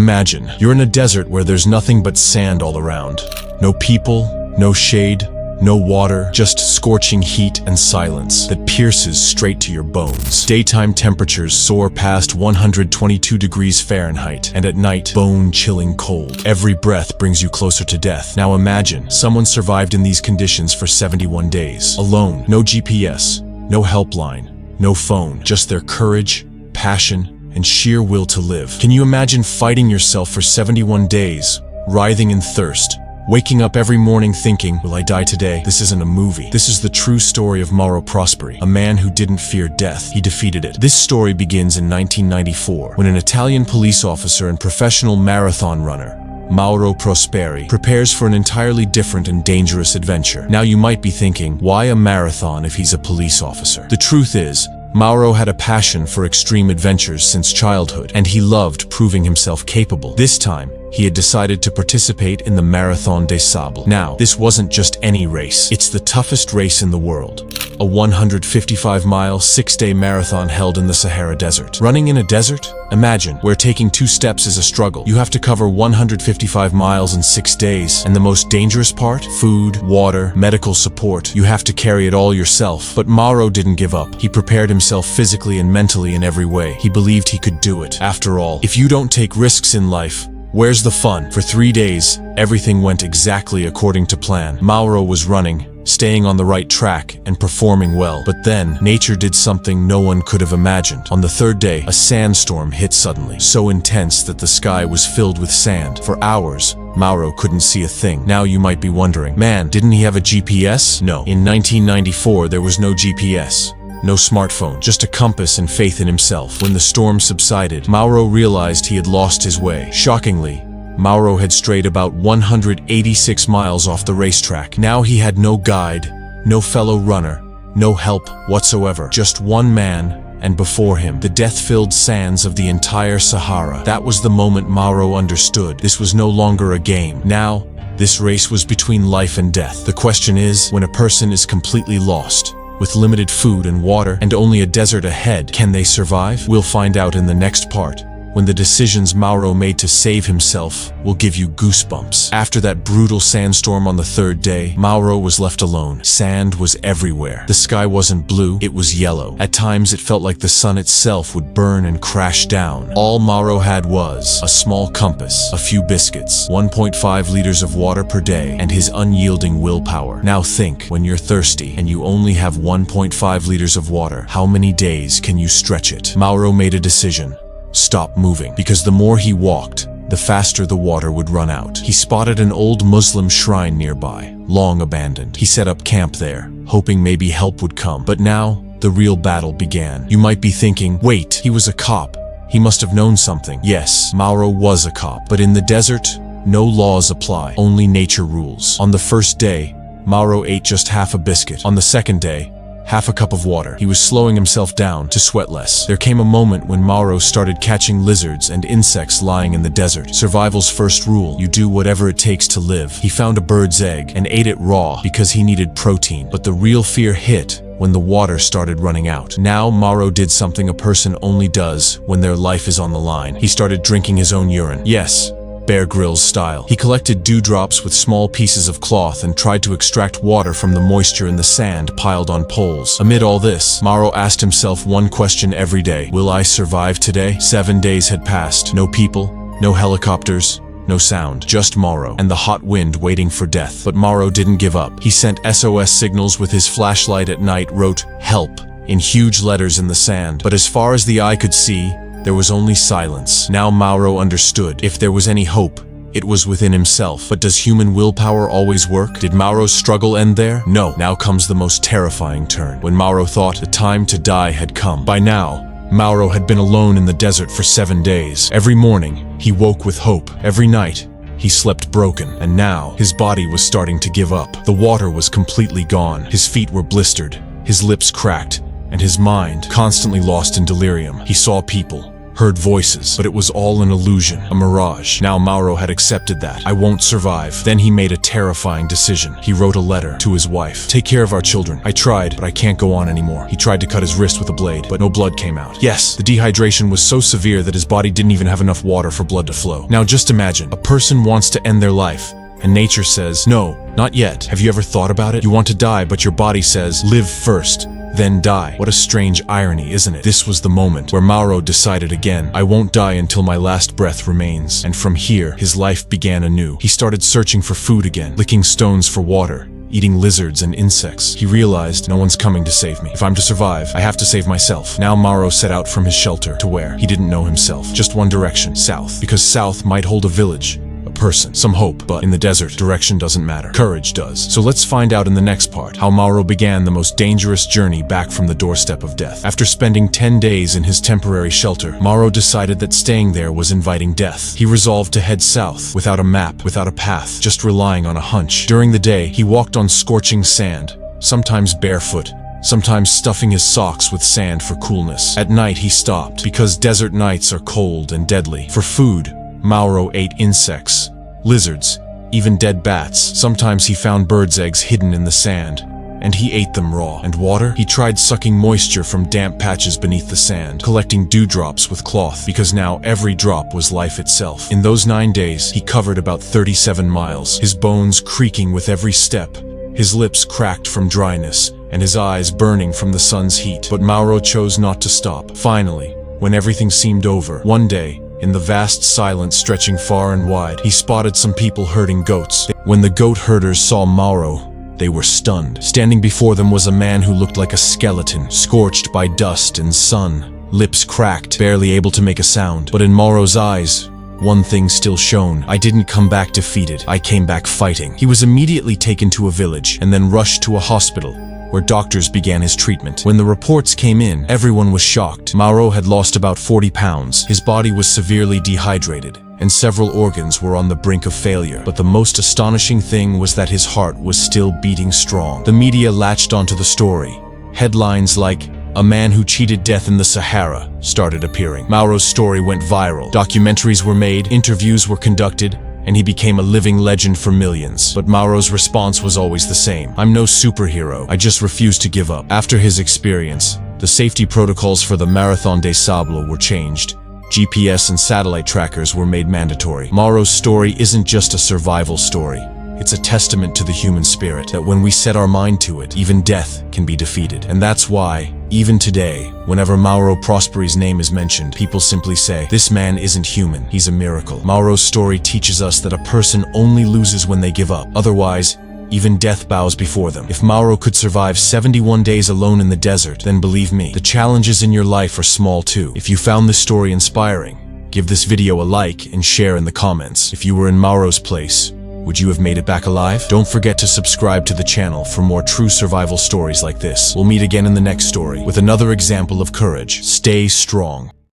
imagine, you're in a desert where there's nothing but sand all around. No people, no shade, no water, just scorching heat and silence that pierces straight to your bones. Daytime temperatures soar past 122 degrees Fahrenheit, and at night, bone-chilling cold. Every breath brings you closer to death. Now imagine, someone survived in these conditions for 71 days. Alone, no GPS, no helpline, no phone, just their courage, passion, and sheer will to live. Can you imagine fighting yourself for 71 days, writhing in thirst, waking up every morning thinking, will I die today? This isn't a movie. This is the true story of Mauro Prosperi, a man who didn't fear death. He defeated it. This story begins in 1994, when an Italian police officer and professional marathon runner, Mauro Prosperi, prepares for an entirely different and dangerous adventure. Now you might be thinking, why a marathon if he's a police officer? The truth is, Mauro had a passion for extreme adventures since childhood, and he loved proving himself capable. This time, he had decided to participate in the Marathon des Sables. Now, this wasn't just any race. It's the toughest race in the world. A 155-mile, 6-day marathon held in the Sahara Desert. Running in a desert? Imagine, where taking 2 steps is a struggle. You have to cover 155 miles in 6 days. And the most dangerous part? Food, water, medical support. You have to carry it all yourself. But Mauro didn't give up. He prepared himself physically and mentally in every way. He believed he could do it. After all, if you don't take risks in life, where's the fun? For 3 days, everything went exactly according to plan. Mauro was running, staying on the right track, and performing well. But then, nature did something no one could have imagined. On the 3rd day, a sandstorm hit suddenly, so intense that the sky was filled with sand. For hours, Mauro couldn't see a thing. Now you might be wondering, man, didn't he have a GPS? No. In 1994, there was no GPS. No smartphone, just a compass and faith in himself. When the storm subsided, Mauro realized he had lost his way. Shockingly, Mauro had strayed about 186 miles off the racetrack. Now he had no guide, no fellow runner, no help whatsoever. Just one man, and before him, the death-filled sands of the entire Sahara. That was the moment Mauro understood. This was no longer a game. Now, this race was between life and death. The question is, when a person is completely lost, with limited food and water, and only a desert ahead, can they survive? We'll find out in the next part, when the decisions Mauro made to save himself will give you goosebumps. After that brutal sandstorm on the 3rd day, Mauro was left alone. Sand was everywhere. The sky wasn't blue, it was yellow. At times it felt like the sun itself would burn and crash down. All Mauro had was a small compass, a few biscuits, 1.5 liters of water per day, and his unyielding willpower. Now think, when you're thirsty and you only have 1.5 liters of water, how many days can you stretch it? Mauro made a decision. Stop moving, because the more he walked, the faster the water would run out. He spotted an old Muslim shrine nearby, long abandoned. He set up camp there, hoping maybe help would come. But now, the real battle began. You might be thinking, wait, he was a cop. He must have known something. Yes, Mauro was a cop. But in the desert, no laws apply, only nature rules. On the 1st day, Mauro ate just half a biscuit. On the 2nd day, half a cup of water. He was slowing himself down to sweat less. There came a moment when Mauro started catching lizards and insects lying in the desert. Survival's first rule, you do whatever it takes to live. He found a bird's egg and ate it raw because he needed protein. But the real fear hit when the water started running out. Now Mauro did something a person only does when their life is on the line. He started drinking his own urine. Yes, Bear Grylls style. He collected dewdrops with small pieces of cloth and tried to extract water from the moisture in the sand piled on poles. Amid all this, Mauro asked himself one question every day. Will I survive today? 7 days had passed. No people, no helicopters, no sound. Just Mauro and the hot wind waiting for death. But Mauro didn't give up. He sent SOS signals with his flashlight at night, wrote, "Help," in huge letters in the sand. But as far as the eye could see, there was only silence. Now Mauro understood. If there was any hope, it was within himself. But does human willpower always work? Did Mauro's struggle end there? No. Now comes the most terrifying turn. When Mauro thought the time to die had come. By now, Mauro had been alone in the desert for 7 days. Every morning, he woke with hope. Every night, he slept broken. And now, his body was starting to give up. The water was completely gone. His feet were blistered, his lips cracked, and his mind constantly lost in delirium. He saw people, heard voices, but it was all an illusion, a mirage. Now Mauro had accepted that. I won't survive. Then he made a terrifying decision. He wrote a letter to his wife. Take care of our children. I tried, but I can't go on anymore. He tried to cut his wrist with a blade, but no blood came out. Yes, the dehydration was so severe that his body didn't even have enough water for blood to flow. Now just imagine, a person wants to end their life, and nature says, no, not yet. Have you ever thought about it? You want to die, but your body says, live first, then die. What a strange irony, isn't it? This was the moment where Mauro decided again, I won't die until my last breath remains. And from here, his life began anew. He started searching for food again, licking stones for water, eating lizards and insects. He realized, no one's coming to save me. If I'm to survive, I have to save myself. Now Mauro set out from his shelter. To where? He didn't know himself. Just one direction, south. Because south might hold a village, a person, some hope, but in the desert, direction doesn't matter. Courage does. So let's find out in the next part how Mauro began the most dangerous journey back from the doorstep of death. After spending 10 days in his temporary shelter, Mauro decided that staying there was inviting death. He resolved to head south, without a map, without a path, just relying on a hunch. During the day, he walked on scorching sand, sometimes barefoot, sometimes stuffing his socks with sand for coolness. At night, he stopped, because desert nights are cold and deadly. For food, Mauro ate insects, lizards, even dead bats. Sometimes he found birds' eggs hidden in the sand, and he ate them raw. And water? He tried sucking moisture from damp patches beneath the sand, collecting dewdrops with cloth, because now every drop was life itself. In those 9 days, he covered about 37 miles, his bones creaking with every step, his lips cracked from dryness, and his eyes burning from the sun's heat. But Mauro chose not to stop. Finally, when everything seemed over, one day, in the vast silence stretching far and wide, he spotted some people herding goats. When the goat herders saw Mauro, they were stunned. Standing before them was a man who looked like a skeleton, scorched by dust and sun, lips cracked, barely able to make a sound. But in Mauro's eyes, one thing still shone. I didn't come back defeated. I came back fighting. He was immediately taken to a village and then rushed to a hospital, where doctors began his treatment. When the reports came in, everyone was shocked. Mauro had lost about 40 pounds. His body was severely dehydrated, and several organs were on the brink of failure. But the most astonishing thing was that his heart was still beating strong. The media latched onto the story. Headlines like, "A man who cheated death in the Sahara" started appearing. Mauro's story went viral. Documentaries were made, interviews were conducted, and he became a living legend for millions. But Mauro's response was always the same. I'm no superhero. I just refuse to give up. After his experience, the safety protocols for the Marathon des Sables were changed. GPS and satellite trackers were made mandatory. Mauro's story isn't just a survival story. It's a testament to the human spirit, that when we set our mind to it, even death can be defeated. And that's why, even today, whenever Mauro Prosperi's name is mentioned, people simply say, this man isn't human, he's a miracle. Mauro's story teaches us that a person only loses when they give up. Otherwise, even death bows before them. If Mauro could survive 71 days alone in the desert, then believe me, the challenges in your life are small too. If you found this story inspiring, give this video a like and share in the comments. If you were in Mauro's place, would you have made it back alive? Don't forget to subscribe to the channel for more true survival stories like this. We'll meet again in the next story with another example of courage. Stay strong.